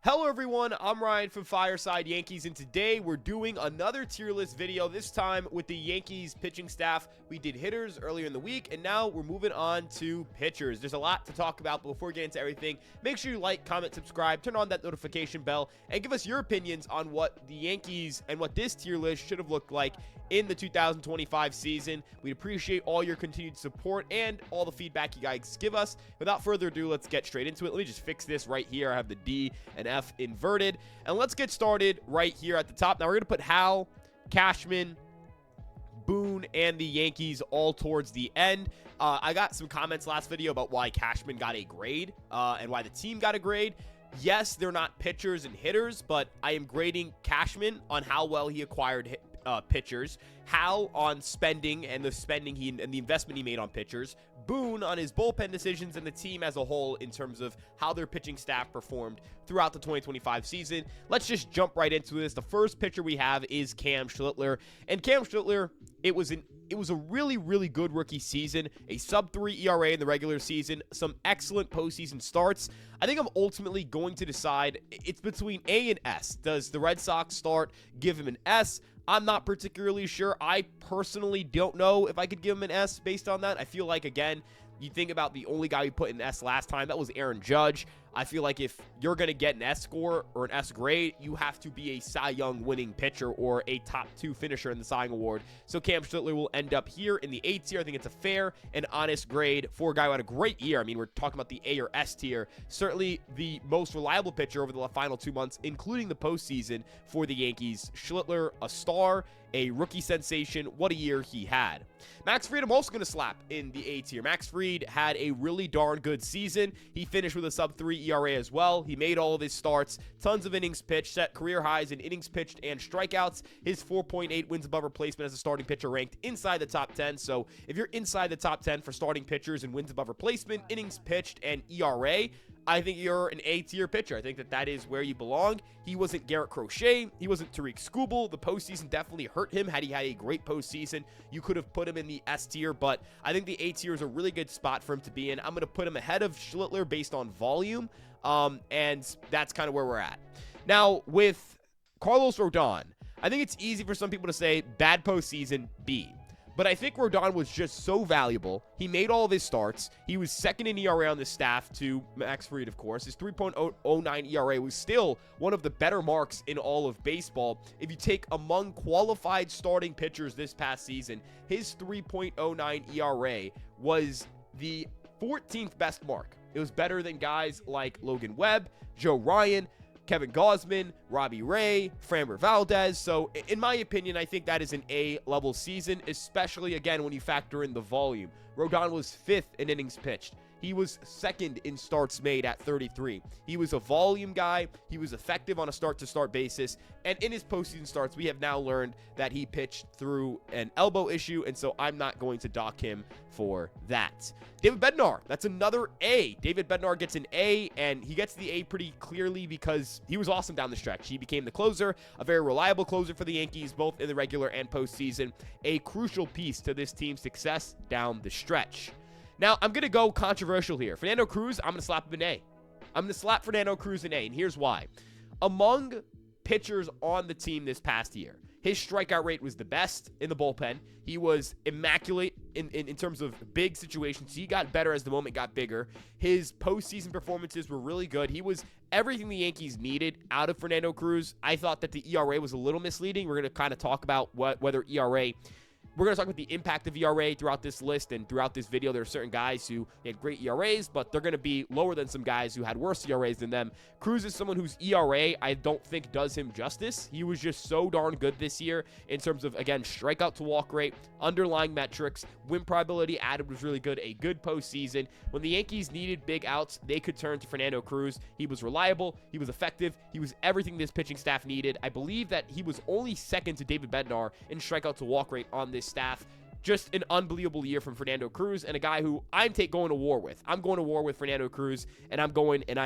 Hello everyone, I'm Ryan from Fireside Yankees, and today we're doing another tier list video, this time with the Yankees pitching staff. We did hitters earlier in the week, and now we're moving on to pitchers. There's a lot to talk about, but before we get into everything, make sure you like, comment, subscribe, turn on that notification bell, and give us your opinions on what the Yankees and what this tier list should have looked like in the 2025 season. We'd appreciate all your continued support and all the feedback you guys give us. Without further ado, let's get straight into it. Let me just fix this right here. I have the D and F inverted, and let's get started right here at the top. Now we're gonna put Hal, Cashman, Boone, and the Yankees all towards the end. I got some comments last video about why Cashman got a grade and why the team got a grade. Yes, they're not pitchers and hitters, but I am grading Cashman on how well he acquired pitchers, Hal on spending and the investment he made on pitchers, Boone on his bullpen decisions, and the team as a whole in terms of how their pitching staff performed throughout the 2025 season. Let's just jump right into this. The first pitcher we have is Cam Schlittler, and Cam Schlittler, it was a really good rookie season, a sub-3 ERA in the regular season, some excellent postseason starts. I think I'm ultimately going to decide it's between A and S. Does the Red Sox start give him an S? I'm not particularly sure. I personally don't know if I could give him an S based on that. I feel like, again, you think about the only guy who put an S last time, that was Aaron Judge. I feel like if you're going to get an S score or an S grade, you have to be a Cy Young winning pitcher or a top 2 finisher in the Cy Young Award. So Cam Schlittler will end up here in the A tier. I think it's a fair and honest grade for a guy who had a great year. I mean, we're talking about the A or S tier. Certainly the most reliable pitcher over the final 2 months, including the postseason for the Yankees. Schlittler, a star, a rookie sensation. What a year he had. Max Fried, I'm also going to slap in the A tier. Max Fried had a really darn good season. He finished with a sub-3 ERA as well. He made all of his starts, tons of innings pitched, set career highs in innings pitched and strikeouts. His 4.8 wins above replacement as a starting pitcher ranked inside the top 10. So if you're inside the top 10 for starting pitchers and wins above replacement, innings pitched, and ERA, I think you're an A-tier pitcher. I think that is where you belong. He wasn't Garrett Crochet. He wasn't Tariq Skubal. The postseason definitely hurt him. Had he had a great postseason, you could have put him in the S-tier, but I think the A-tier is a really good spot for him to be in. I'm going to put him ahead of Schlittler based on volume, and that's kind of where we're at. Now, with Carlos Rodon, I think it's easy for some people to say bad postseason, B. But I think Rodon was just so valuable. He made all of his starts. He was second in ERA on the staff to Max Fried, of course. His 3.09 ERA was still one of the better marks in all of baseball. If you take among qualified starting pitchers this past season, his 3.09 ERA was the 14th best mark. It was better than guys like Logan Webb, Joe Ryan, Kevin Gausman, Robbie Ray, Framber Valdez. So in my opinion, I think that is an A-level season, especially, again, when you factor in the volume. Rodon was 5th in innings pitched. He was 2nd in starts made at 33. He was a volume guy. He was effective on a start-to-start basis. And in his postseason starts, we have now learned that he pitched through an elbow issue, and so I'm not going to dock him for that. David Bednar, that's another A. David Bednar gets an A, and he gets the A pretty clearly because he was awesome down the stretch. He became the closer, a very reliable closer for the Yankees, both in the regular and postseason. A crucial piece to this team's success down the stretch. Now, I'm going to go controversial here. Fernando Cruz, I'm going to slap him an A. I'm going to slap Fernando Cruz an A, and here's why. Among pitchers on the team this past year, his strikeout rate was the best in the bullpen. He was immaculate in terms of big situations. He got better as the moment got bigger. His postseason performances were really good. He was everything the Yankees needed out of Fernando Cruz. I thought that the ERA was a little misleading. We're going to kind of talk about whether ERA... We're going to talk about the impact of ERA throughout this list, and throughout this video, there are certain guys who had great ERAs, but they're going to be lower than some guys who had worse ERAs than them. Cruz is someone whose ERA I don't think does him justice. He was just so darn good this year in terms of, again, strikeout to walk rate, underlying metrics, win probability added was really good, a good postseason. When the Yankees needed big outs, they could turn to Fernando Cruz. He was reliable, he was effective, he was everything this pitching staff needed. I believe that he was only second to David Bednar in strikeout to walk rate on this staff. Just an unbelievable year from Fernando Cruz, and a guy who I'm going to war with. I'm going to war with Fernando Cruz, and I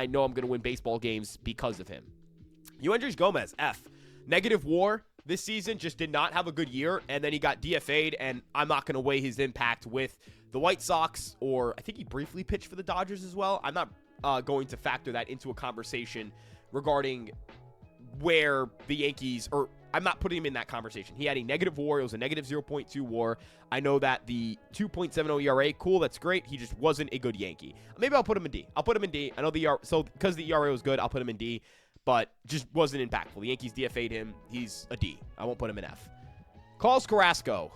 know I'm going to win baseball games because of him. Yoendrys Gomez, F. Negative WAR this season, just did not have a good year, and then he got DFA'd, and I'm not going to weigh his impact with the White Sox, or I think he briefly pitched for the Dodgers as well. I'm not going to factor that into a conversation regarding where the Yankees, or I'm not putting him in that conversation. He had a negative WAR. It was a negative 0.2 WAR. I know that the 2.70 ERA, cool, that's great. He just wasn't a good Yankee. Maybe I'll put him in D. I'll put him in D. I know so because the ERA was good, I'll put him in D, but just wasn't impactful. The Yankees DFA'd him. He's a D. I won't put him in F. Carlos Carrasco.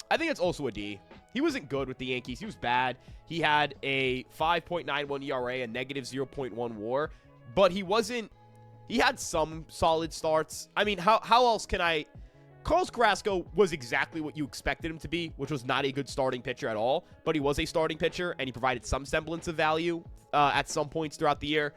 I think it's also a D. He wasn't good with the Yankees. He was bad. He had a 5.91 ERA, a negative 0.1 WAR, but he had some solid starts. I mean, how else can I... Carlos Carrasco was exactly what you expected him to be, which was not a good starting pitcher at all, but he was a starting pitcher, and he provided some semblance of value at some points throughout the year.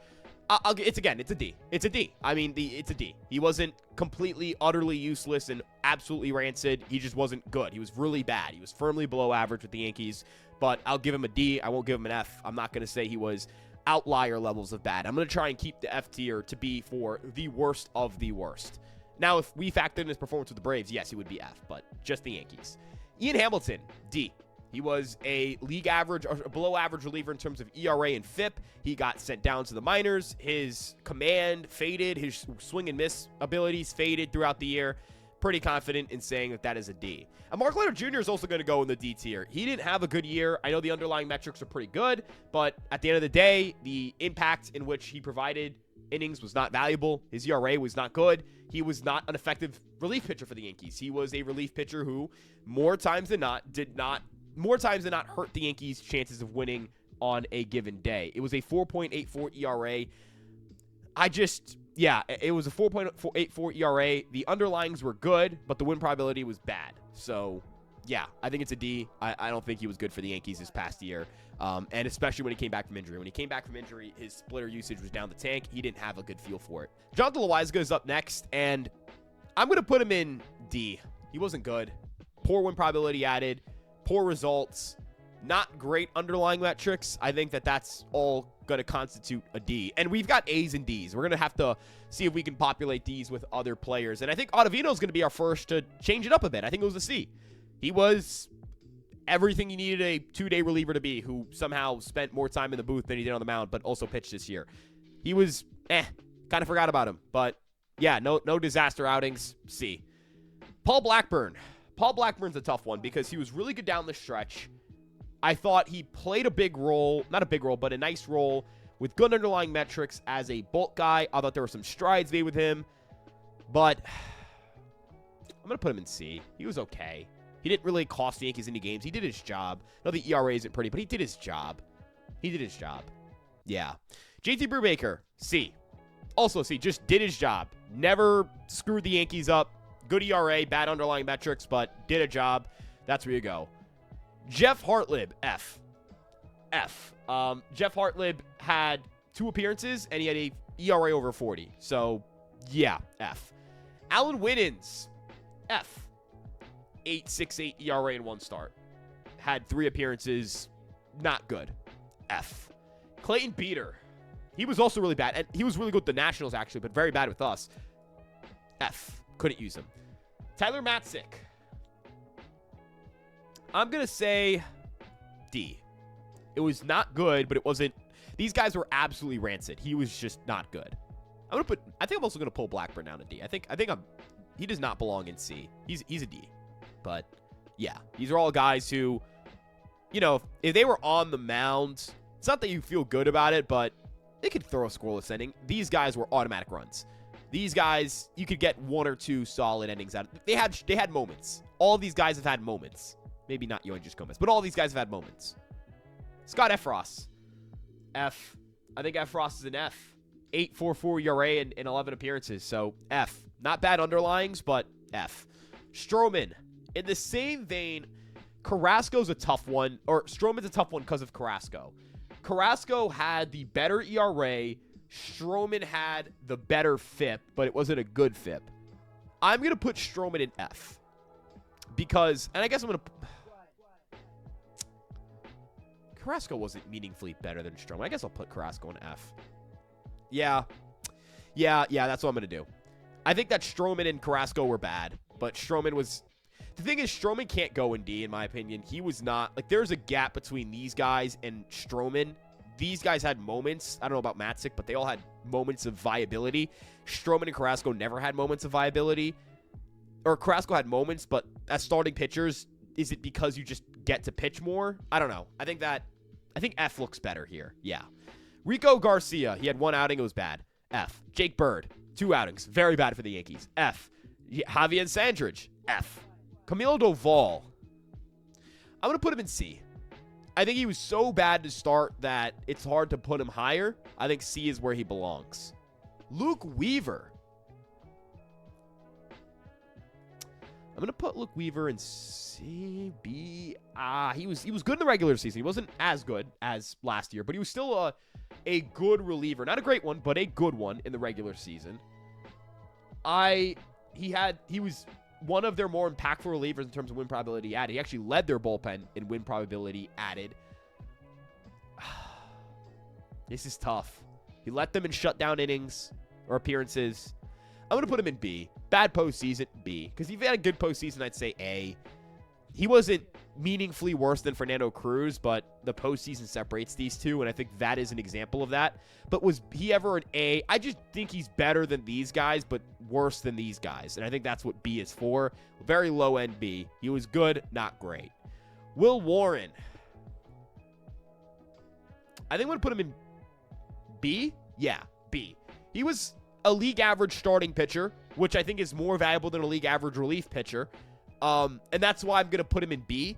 It's a D. It's a D. I mean, it's a D. He wasn't completely, utterly useless and absolutely rancid. He just wasn't good. He was really bad. He was firmly below average with the Yankees, but I'll give him a D. I won't give him an F. I'm not going to say he was outlier levels of bad. I'm going to try and keep the F tier to be for the worst of the worst. Now, if we factor in his performance with the Braves, yes, he would be F, but just the Yankees. Ian Hamilton, D. He was a league average or below average reliever in terms of ERA and FIP. He got sent down to the minors. His command faded. His swing and miss abilities faded throughout the year. Pretty confident in saying that is a D. And Mark Leonard Jr. is also going to go in the D tier. He didn't have a good year. I know the underlying metrics are pretty good, but at the end of the day, the impact in which he provided innings was not valuable. His ERA was not good. He was not an effective relief pitcher for the Yankees. He was a relief pitcher who, more times than not, hurt the Yankees' chances of winning on a given day. It was a 4.84 ERA. It was a 4.84 ERA. The underlyings were good, but the win probability was bad. So, yeah, I think it's a D. I don't think he was good for the Yankees this past year, and especially when he came back from injury. When he came back from injury, his splitter usage was down the tank. He didn't have a good feel for it. Jonathan Loaizaga is up next, and I'm going to put him in D. He wasn't good. Poor win probability added. Poor results. Not great underlying metrics. I think that's all going to constitute a D. And we've got A's and D's. We're going to have to see if we can populate these with other players. And I think Ottavino is going to be our first to change it up a bit. I think it was a C. He was everything you needed a two-day reliever to be, who somehow spent more time in the booth than he did on the mound, but also pitched this year. He was, kind of forgot about him. But, yeah, no disaster outings. C. Paul Blackburn. Paul Blackburn's a tough one because he was really good down the stretch. I thought he played a big role, not a big role, but a nice role with good underlying metrics as a bulk guy. I thought there were some strides made with him, but I'm going to put him in C. He was okay. He didn't really cost the Yankees any games. He did his job. No, the ERA isn't pretty, but he did his job. Yeah. JT Brubaker, C. Also C, just did his job. Never screwed the Yankees up. Good ERA, bad underlying metrics, but did a job. That's where you go. Jeff Hartlib, F. Jeff Hartlib had 2 appearances, and he had a ERA over 40. So, yeah, F. Alan Winans, F. 8.68 ERA in 1 start. Had 3 appearances, not good. F. Clayton Beeter. He was also really bad, and he was really good with the Nationals, actually, but very bad with us. F. Couldn't use him. Tyler Matzik. I'm going to say D. It was not good, but it wasn't. These guys were absolutely rancid. He was just not good. I think I'm also going to pull Blackburn down to D. He does not belong in C. He's a D. But yeah, these are all guys who, if they were on the mound, it's not that you feel good about it, but they could throw a scoreless inning. These guys were automatic runs. These guys, you could get 1 or 2 solid innings out of. They had moments. All of these guys have had moments. Maybe not Yoenis Gomez, but all these guys have had moments. Scott Efros. F. I think Efros is an F. 8.44 ERA in 11 appearances, so F. Not bad underlyings, but F. Stroman. In the same vein, Carrasco's a tough one, or Stroman's a tough one because of Carrasco. Carrasco had the better ERA. Stroman had the better FIP, but it wasn't a good FIP. I'm going to put Stroman in F. Because, and I guess I'm going to... Carrasco wasn't meaningfully better than Stroman. I guess I'll put Carrasco in F. Yeah, that's what I'm going to do. I think that Stroman and Carrasco were bad, but Stroman was... The thing is, Stroman can't go in D, in my opinion. He was not... Like, there's a gap between these guys and Stroman. These guys had moments. I don't know about Matzik, but they all had moments of viability. Stroman and Carrasco never had moments of viability. Or Carrasco had moments, but as starting pitchers, is it because you just get to pitch more? I don't know. I think F looks better here. Yeah. Rico Garcia, he had 1 outing. It was bad. F. Jake Bird, 2 outings. Very bad for the Yankees. F. Javier Sandridge. F. Camilo Doval. I'm going to put him in C. I think he was so bad to start that it's hard to put him higher. I think C is where he belongs. Luke Weaver. I'm going to put Luke Weaver in C, B. He was good in the regular season. He wasn't as good as last year, but he was still a good reliever. Not a great one, but a good one in the regular season. He was one of their more impactful relievers in terms of win probability added. He actually led their bullpen in win probability added. This is tough. He let them in shutdown innings or appearances. I'm going to put him in B. Bad postseason, B. Because if he had a good postseason, I'd say A. He wasn't meaningfully worse than Fernando Cruz, but the postseason separates these two, and I think that is an example of that. But was he ever an A? I just think he's better than these guys, but worse than these guys, and I think that's what B is for. Very low-end B. He was good, not great. Will Warren. I think I'm going to put him in B. Yeah, B. He was a league average starting pitcher, which I think is more valuable than a league average relief pitcher. And that's why I'm going to put him in B.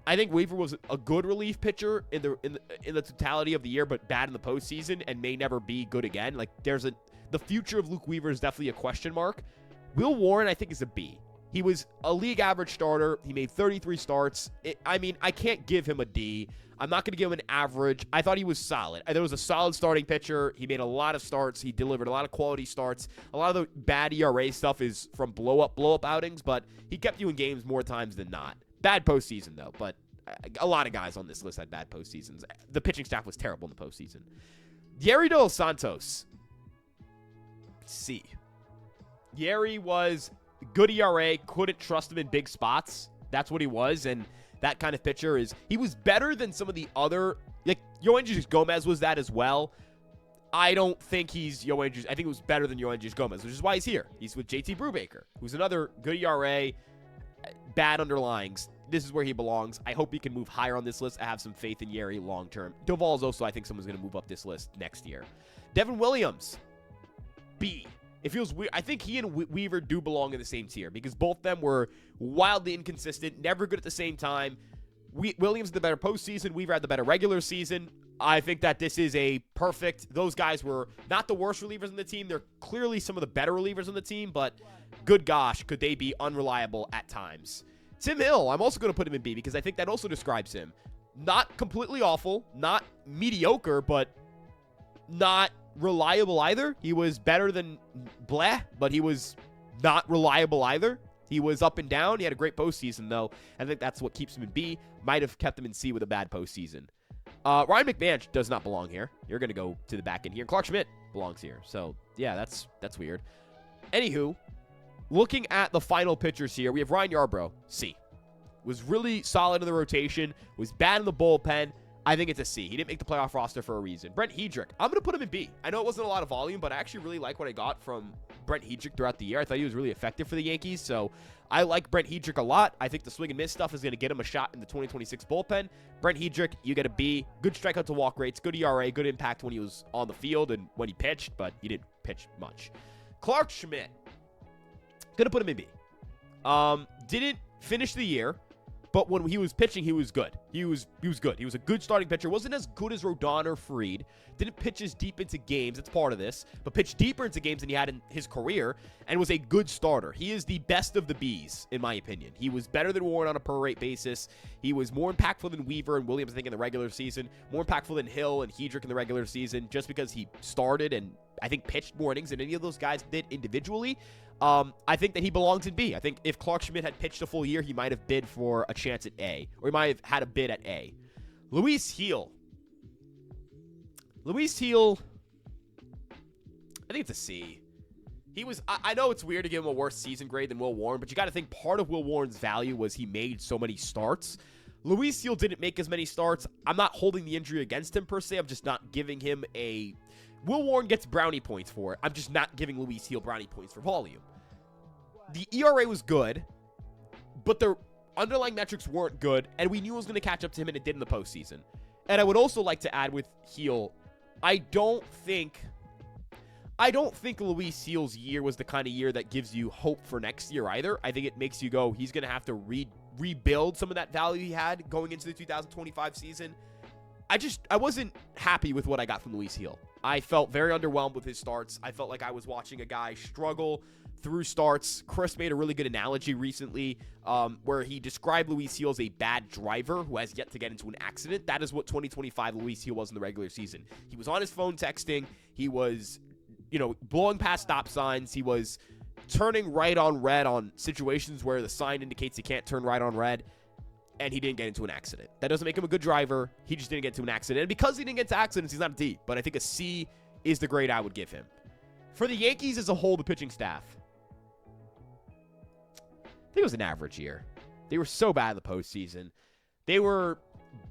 I think Weaver was a good relief pitcher in the totality of the year, but bad in the postseason and may never be good again. Like the future of Luke Weaver is definitely a question mark. Will Warren, I think, is a B. He was a league average starter. He made 33 starts. I can't give him a D. I'm not going to give him an average. I thought he was solid. There was a solid starting pitcher. He made a lot of starts. He delivered a lot of quality starts. A lot of the bad ERA stuff is from blow-up outings, but he kept you in games more times than not. Bad postseason, though, but a lot of guys on this list had bad postseasons. The pitching staff was terrible in the postseason. Yerry Dos Santos. C. Yerry was good ERA, couldn't trust him in big spots. That's what he was, and that kind of pitcher he was better than some of the other, like Yoenis Gomez was that as well. I don't think he's Yoenis. I think it was better than Yoenis Gomez, which is why he's here. He's with JT Brubaker, who's another good ERA, bad underlyings. This is where he belongs. I hope he can move higher on this list. I have some faith in Yerry long term. Doval is also, I think, someone's going to move up this list next year. Devin Williams, B. It feels weird. I think he and Weaver do belong in the same tier because both of them were wildly inconsistent, never good at the same time. Williams had the better postseason. Weaver had the better regular season. I think that this is a perfect. Those guys were not the worst relievers on the team. They're clearly some of the better relievers on the team, but good gosh, could they be unreliable at times. Tim Hill, I'm also going to put him in B because I think that also describes him. Not completely awful, not mediocre, but not reliable either. He was better than Bleh, but he was not reliable either. He was up and down. He had a great postseason, though. I think that's what keeps him in B. Might have kept him in C with a bad postseason. Ryan McMahon does not belong here. You're going to go to the back end here. Clark Schmidt belongs here. So, yeah, that's weird. Anywho, looking at the final pitchers here, we have Ryan Yarbrough, C. Was really solid in the rotation. Was bad in the bullpen. I think it's a C. He didn't make the playoff roster for a reason. Brent Hedrick, I'm going to put him in B. I know it wasn't a lot of volume, but I actually really like what I got from Brent Hedrick throughout the year. I thought he was really effective for the Yankees, so I like Brent Hedrick a lot. I think the swing and miss stuff is going to get him a shot in the 2026 bullpen. Brent Hedrick, you get a B. Good strikeout to walk rates, good ERA, good impact when he was on the field and when he pitched, but he didn't pitch much. Clark Schmidt, going to put him in B. Didn't finish the year. But when he was pitching, he was good. He was good. He was a good starting pitcher. Wasn't as good as Rodon or Fried. Didn't pitch as deep into games. It's part of this. But pitched deeper into games than he had in his career and was a good starter. He is the best of the Bs, in my opinion. He was better than Warren on a per-rate basis. He was more impactful than Weaver and Williams, I think, in the regular season. More impactful than Hill and Hedrick in the regular season just because he started and, I think, pitched more innings than any of those guys did individually. I think that he belongs in B. I think if Clark Schmidt had pitched a full year, he might have bid for a chance at A. Or he might have had a bid at A. Luis Gil. I think it's a C. He was, I know it's weird to give him a worse season grade than Will Warren, but you got to think part of Will Warren's value was he made so many starts. Luis Gil didn't make as many starts. I'm not holding the injury against him per se. I'm just not giving him a Will Warren gets brownie points for it. I'm just not giving Luis Heel brownie points for volume. The ERA was good, but the underlying metrics weren't good, and we knew it was going to catch up to him, and it did in the postseason. And I would also like to add with Heel, I don't think Luis Seal's year was the kind of year that gives you hope for next year either. I think it makes you go, he's going to have to rebuild some of that value he had going into the 2025 season. I wasn't happy with what I got from Luis Heel. I felt very underwhelmed with his starts. I felt like I was watching a guy struggle through starts. Chris made a really good analogy recently where he described Luis Heel as a bad driver who has yet to get into an accident. That is what 2025 Luis Heel was in the regular season. He was on his phone texting. He was, blowing past stop signs. He was turning right on red on situations where the sign indicates he can't turn right on red, and he didn't get into an accident. That doesn't make him a good driver. He just didn't get into an accident. And because he didn't get into accidents, he's not a D, but I think a C is the grade I would give him. For the Yankees as a whole, the pitching staff, I think it was an average year. They were so bad in the postseason. They were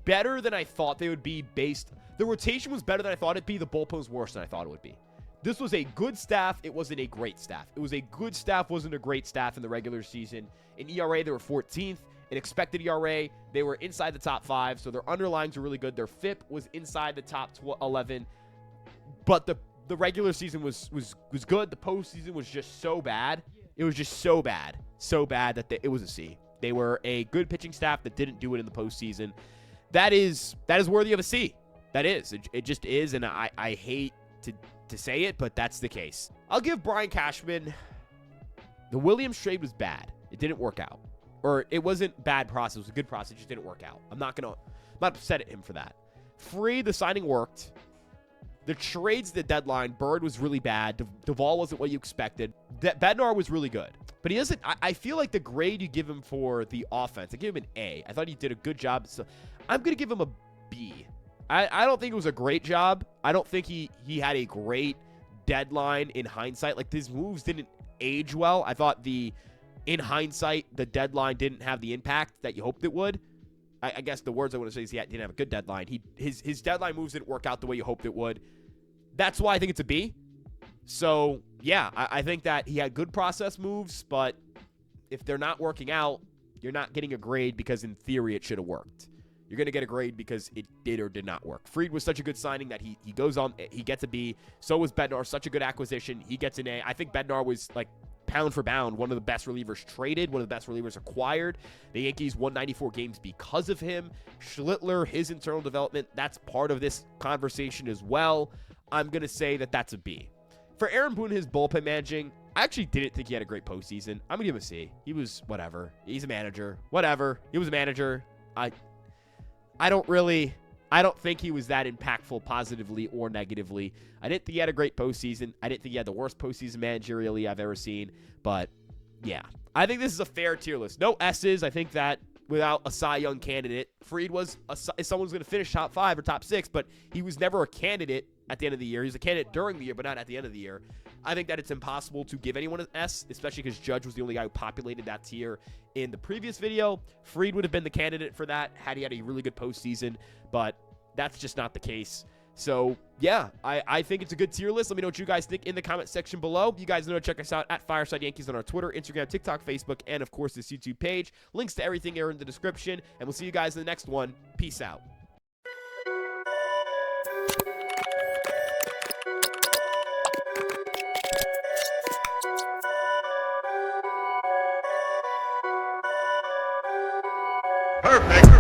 better than I thought they would be based. The rotation was better than I thought it'd be. The bullpen was worse than I thought it would be. This was a good staff. It wasn't a great staff. It was a good staff, wasn't a great staff in the regular season. In ERA, they were 14th. In expected ERA, they were inside the top 5, so their underlines were really good. Their FIP was inside the top 11. But the regular season was good. The postseason was just so bad. It was just so bad. So bad that it was a C. They were a good pitching staff that didn't do it in the postseason. That is worthy of a C. That is. It just is, and I hate to say it, but that's the case. I'll give Brian Cashman, the Williams trade was bad. It didn't work out. Or it wasn't bad process. It was a good process. It just didn't work out. I'm not upset at him for that. Free, the signing worked. The trades, the deadline, Bird was really bad. Duvall wasn't what you expected. Bednar was really good. But he doesn't, I feel like the grade you give him for the offense, I give him an A. I thought he did a good job. So I'm going to give him a B. I don't think it was a great job. I don't think he had a great deadline in hindsight. Like, his moves didn't age well. I thought in hindsight, the deadline didn't have the impact that you hoped it would. I guess the words I want to say is he didn't have a good deadline. His deadline moves didn't work out the way you hoped it would. That's why I think it's a B. So, yeah, I think that he had good process moves, but if they're not working out, you're not getting a grade because in theory it should have worked. You're going to get a grade because it did or did not work. Fried was such a good signing that he goes on, he gets a B. So was Bednar, such a good acquisition. He gets an A. I think Bednar was, like, pound for pound, one of the best relievers traded, one of the best relievers acquired. The Yankees won 94 games because of him. Schlittler, his internal development, that's part of this conversation as well. I'm going to say that that's a B. For Aaron Boone, his bullpen managing, I actually didn't think he had a great postseason. I'm going to give him a C. He was whatever. He's a manager. Whatever. He was a manager. I don't think he was that impactful positively or negatively. I didn't think he had a great postseason. I didn't think he had the worst postseason managerially I've ever seen. But, yeah. I think this is a fair tier list. No S's. I think that without a Cy Young candidate, Fried was someone's going to finish top 5 or top 6, but he was never a candidate at the end of the year. He was a candidate during the year, but not at the end of the year. I think that it's impossible to give anyone an S, especially because Judge was the only guy who populated that tier in the previous video. Fried would have been the candidate for that had he had a really good postseason, but that's just not the case. So, yeah, I think it's a good tier list. Let me know what you guys think in the comment section below. You guys know to check us out at Fireside Yankees on our Twitter, Instagram, TikTok, Facebook, and, of course, this YouTube page. Links to everything are in the description, and we'll see you guys in the next one. Peace out. Perfect.